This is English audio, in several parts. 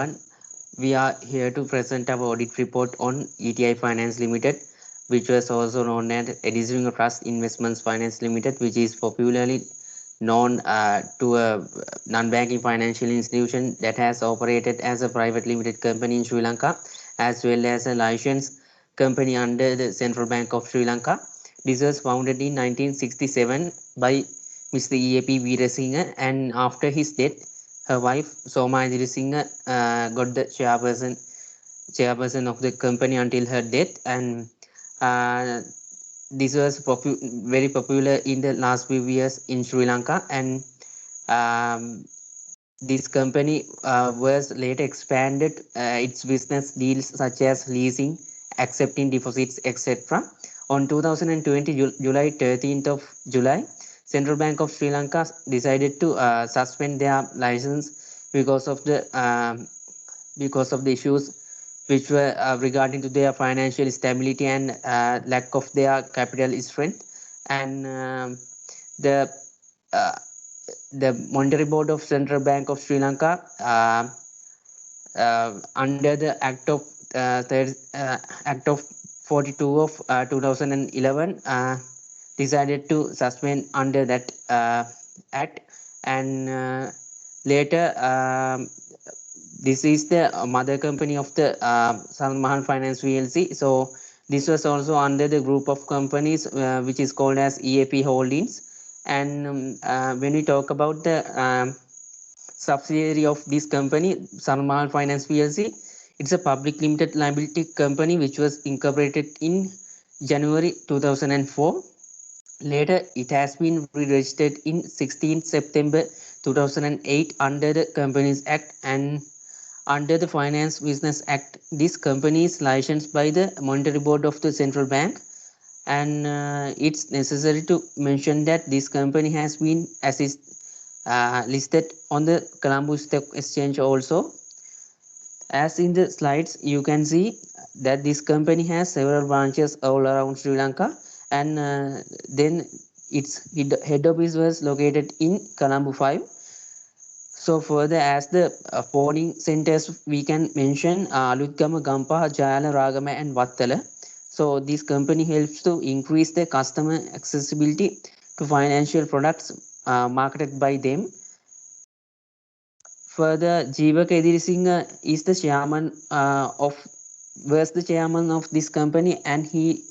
everyone. We are here to present our audit report on ETI Finance Limited, which was also known as Edison Trust Investments Finance Limited, which is popularly known to a non-banking financial institution that has operated as a private limited company in Sri Lanka, as well as a licensed company under the Central Bank of Sri Lanka. This was founded in 1967 by Mr. EAP Veerasinghe, and after his death, her wife Soma Edirasinghe got the chairperson of the company until her death, and uh, this was very popular in the last few years in Sri Lanka, and um, this company was later expanded its business deals such as leasing, accepting deposits, etc. On 2020, July 13th of July, Central Bank of Sri Lanka decided to suspend their license because of the issues which were regarding to their financial stability and lack of their capital strength, and the uh, the Monetary Board of Central Bank of Sri Lanka, under the Act of 42 of 2011, decided to suspend under that act, and later this is the mother company of the Salman Finance VLC. So this was also under the group of companies which is called as EAP Holdings. And when we talk about the subsidiary of this company, Salman Finance PLC, it's a public limited liability company which was incorporated in January 2004. Later, it has been re-registered in 16 September 2008 under the Companies Act, and under the Finance Business Act, this company is licensed by the Monetary Board of the Central Bank, and it's necessary to mention that this company has been listed on the Colombo Stock Exchange also. As in the slides, you can see that this company has several branches all around Sri Lanka, and then its head office was located in Colombo 5. So further, as the forwarding centers, we can mention Alutgama, Gampaha, Jayala, Ragama, and Vattala. So this company helps to increase the customer accessibility to financial products marketed by them. Further, Jeeva Kedirisinghe is the chairman was the chairman of this company, and he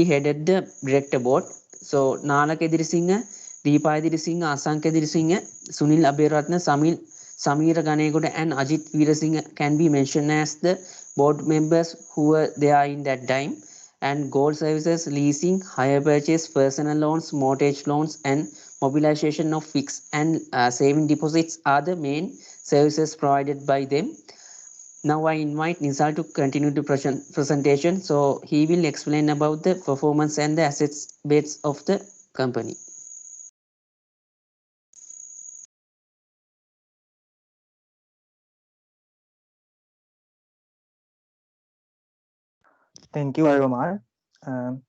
headed the director board. So Nala Kedirisinghe, Deepa Kedirisinghe, Asanka Kedirisinghe, Sunil Abhiratna, Samira Ganegoda, and Ajit Veerasinghe can be mentioned as the board members who were there in that time. And gold services, leasing, hire purchase, personal loans, mortgage loans, and mobilization of fixed and saving deposits are the main services provided by them. Now I invite Nizal to continue the presentation. So he will explain about the performance and the assets base of the company. Thank you, Aromar. Um,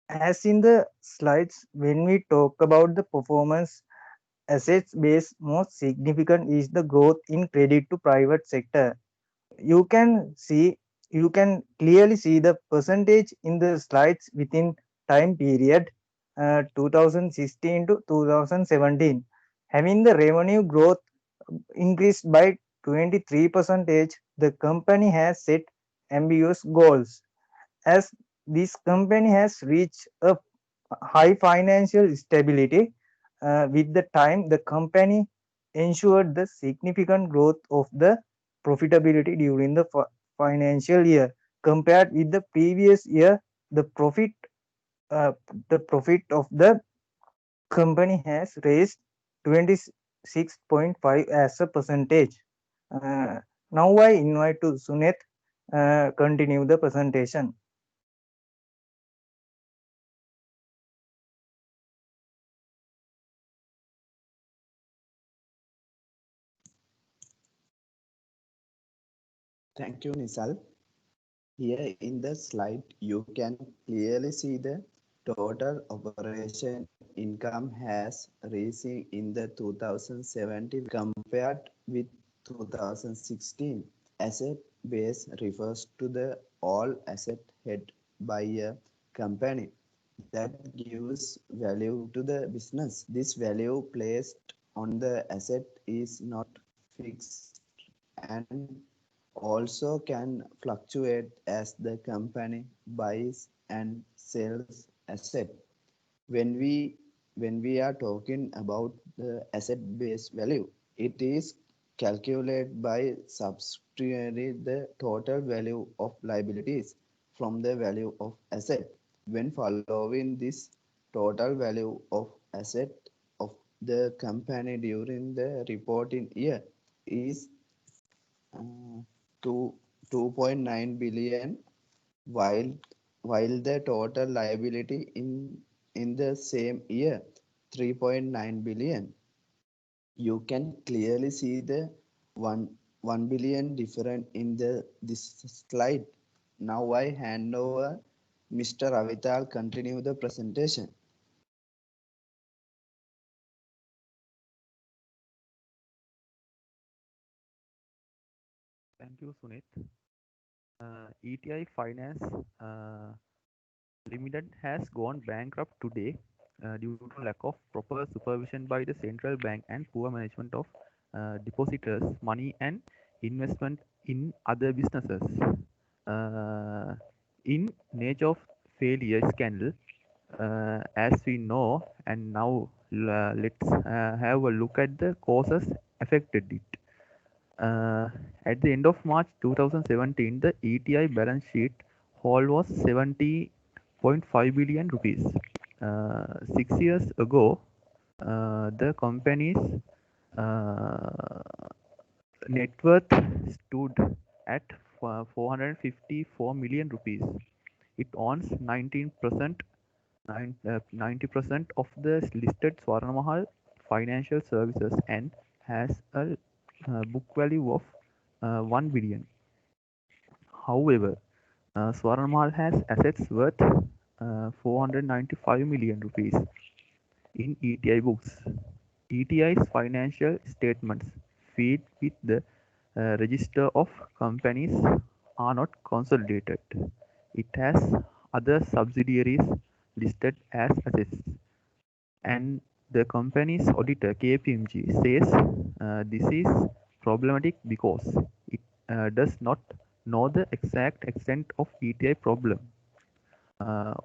as in the slides, when we talk about the performance assets base, most significant is the growth in credit to private sector. You can see, you can clearly see the percentage in the slides within time period 2016 to 2017, having the revenue growth increased by 23 percentage. The company has set ambitious goals, as this company has reached a high financial stability. With the time, the company ensured the significant growth of the profitability during the financial year. Compared with the previous year, the profit uh, the profit of the company has raised 26.5 as a percentage. Uh, Now I invite to Sunet continue the presentation. Thank you, Nisal. Here in the slide, you can clearly see the total operation income has risen in the 2017 compared with 2016. Asset base refers to the all asset held by a company that gives value to the business. This value placed on the asset is not fixed and also can fluctuate as the company buys and sells asset. When we are talking about the asset base value, it is calculated by subtracting the total value of liabilities from the value of asset. When following this total value of asset of the company during the reporting year is uh, 2 2.9 billion, while the total liability in the same year 3.9 billion. You can clearly see the 1 billion difference in the this slide. Now I hand over Mr. Avital continue the presentation. Thank you, Sunit. ETI Finance Limited has gone bankrupt today due to lack of proper supervision by the central bank and poor management of depositors' money and investment in other businesses. In nature of failure scandal, as we know, and now let's have a look at the causes affected it. At the end of March 2017, the ETI balance sheet hold was 70.5 billion rupees. 6 years ago, the company's uh, net worth stood at 454 million rupees. It owns 19%, 90% of the listed Swarna Mahal Financial Services and has a book value of 1 billion. However, Swarna Mahal has assets worth 495 million rupees in ETI books. ETI's financial statements feed with the register of companies are not consolidated. It has other subsidiaries listed as assets, and the company's auditor KPMG says this is problematic because it does not know the exact extent of ETI problem.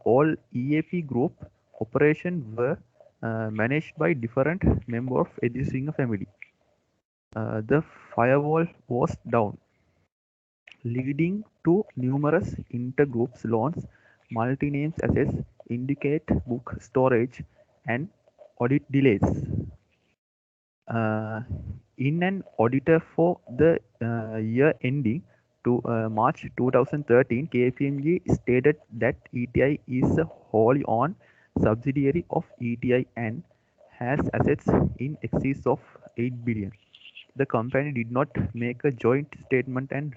All EAP group operations were managed by different members of Eddy Singh family. The firewall was down, leading to numerous intergroups loans, multi-names assets, indicate book storage, and audit delays. In an auditor for the year ending to March 2013, KPMG stated that ETI is a wholly owned subsidiary of ETI and has assets in excess of 8 billion. The company did not make a joint statement and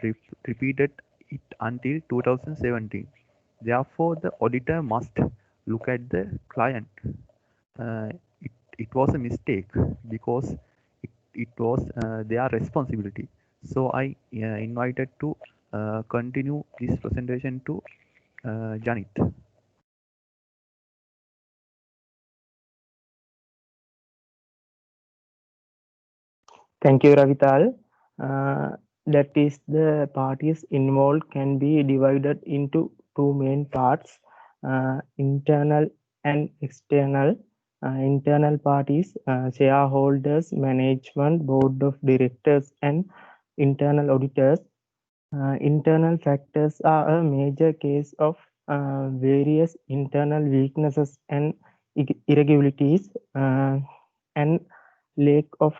repeated it until 2017. Therefore, the auditor must look at the client. Uh, it was a mistake because it was their responsibility. So I invited to continue this presentation to Janit. Thank you, Ravital. That is, the parties involved can be divided into two main parts, internal and external. Internal parties, shareholders, management, board of directors, and internal auditors. Internal factors are a major case of various internal weaknesses and irregularities and lack of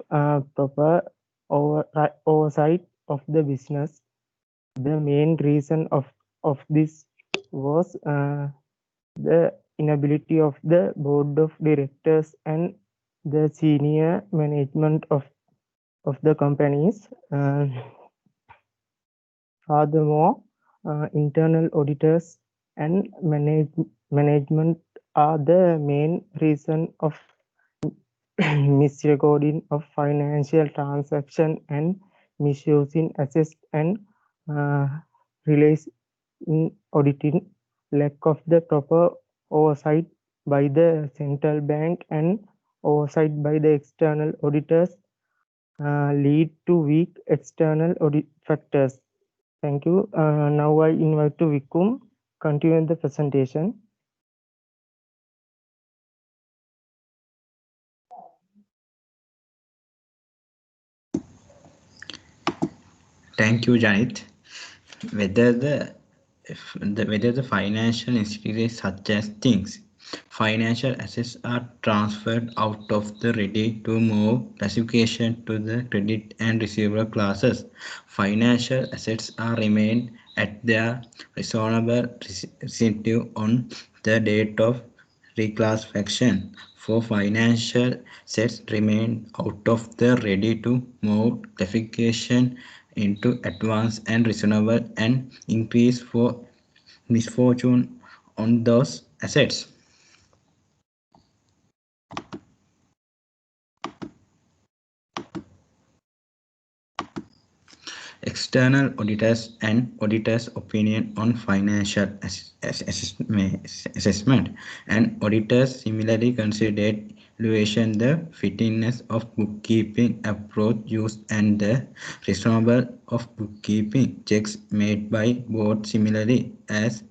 proper oversight of the business. The main reason of this was the inability of the board of directors and the senior management of the companies. Furthermore, internal auditors and management are the main reason of misrecording of financial transaction and misuse in assessed and relies in auditing, lack of the proper oversight by the central bank and oversight by the external auditors lead to weak external audit factors. Thank you. Now I invite to Vikum continue the presentation. Thank you, Janit. Whether the financial institutions such as things, financial assets are transferred out of the ready-to-move classification to the credit and receivable classes. Financial assets are remained at their reasonable residue on the date of reclassification. For financial assets remain out of the ready-to-move classification into advance and reasonable and increase for misfortune on those assets. External auditors and auditors' opinion on financial assessment, and auditors similarly considered evaluation the fitness of bookkeeping approach used and the reasonable of bookkeeping checks made by board similarly as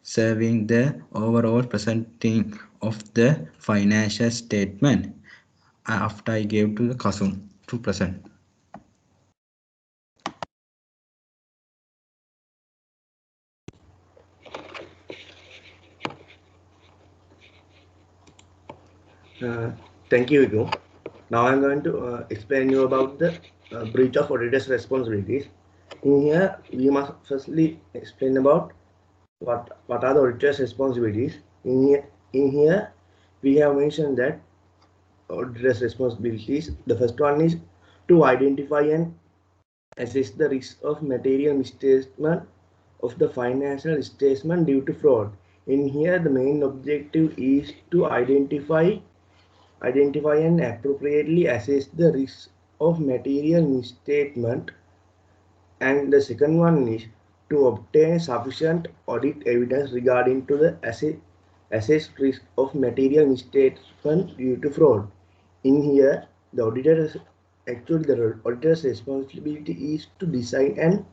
serving the overall presenting of the financial statement. After I gave to the Kasum to present. Thank you, Viku. Now I'm going to explain you about the breach of auditor's responsibilities. In here, we must firstly explain about what are the auditor's responsibilities. In here, we have mentioned that auditor's responsibilities. The first one is to identify and assess the risk of material misstatement of the financial statement due to fraud. In here, the main objective is to identify and appropriately assess the risk of material misstatement, and the second one is to obtain sufficient audit evidence regarding to the assessed risk of material misstatement due to fraud. In here, the auditor's responsibility is to design and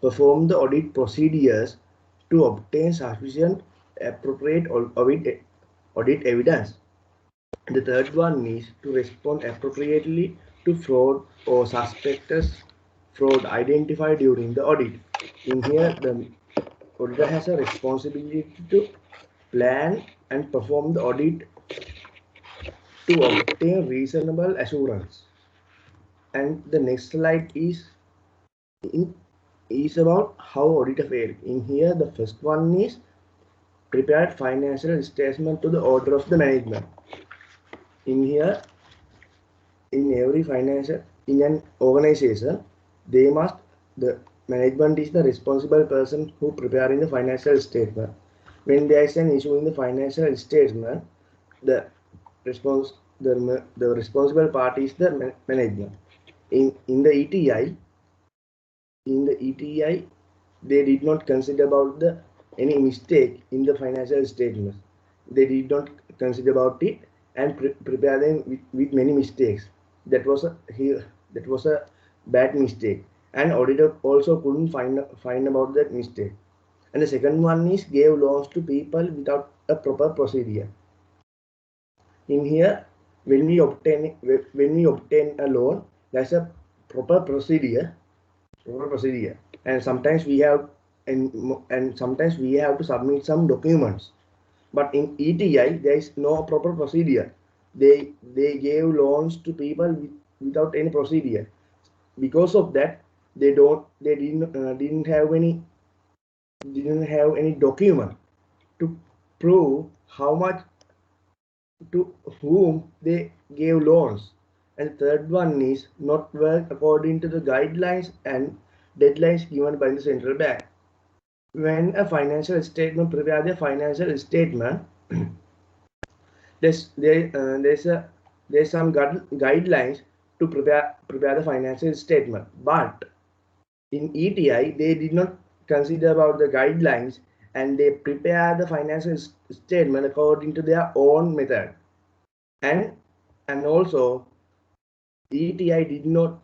perform the audit procedures to obtain sufficient appropriate audit evidence. The third one is to respond appropriately to fraud or suspected fraud identified during the audit. In here, the auditor has a responsibility to plan and perform the audit to obtain reasonable assurance. And the next slide is about how auditor failed. In here, the first one is prepared financial statement to the order of the management. In here, in an organization, the management is the responsible person who preparing the financial statement. When there is an issue in the financial statement, the responsible party is the management. In the ETI, they did not consider about any mistake in the financial statements. They did not consider about it and prepare them with many mistakes. That was a bad mistake, and auditor also couldn't find about that mistake. And the second one is gave loans to people without a proper procedure. In here, when we obtain a loan, there's a proper procedure, and sometimes we have to submit some documents. But in ETI, there is no proper procedure. They gave loans to people without any procedure. Because of that, they didn't have any document to prove how much to whom they gave loans. And third one is not work according to the guidelines and deadlines given by the central bank. When a financial statement prepares a financial statement, there's some guidelines to prepare the financial statement. But in ETI, they did not consider about the guidelines, and they prepare the financial statement according to their own method. And also ETI did not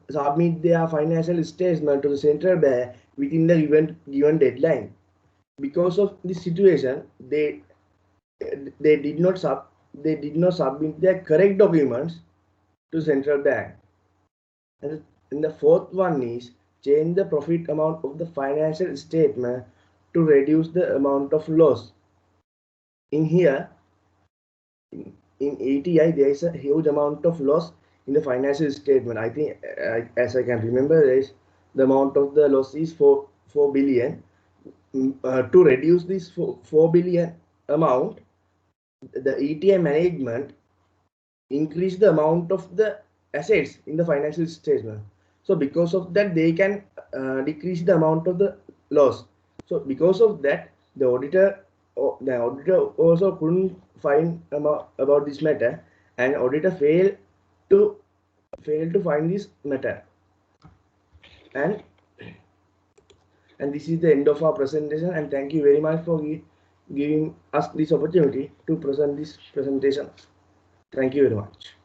submit their financial statement to the central bank within the given deadline. Because of this situation, they did not submit their correct documents to central bank. And the fourth one is change the profit amount of the financial statement to reduce the amount of loss. In here, in ETI, there is a huge amount of loss in the financial statement. I think, as I can remember, the amount of the loss is 4 billion. To reduce this 4 billion amount, the ETI management increase the amount of the assets in the financial statement. So because of that, they can decrease the amount of the loss. So because of that, the auditor also couldn't find about this matter, and auditor failed to find this matter. And this is the end of our presentation, and thank you very much for giving us this opportunity to present this presentation. Thank you very much.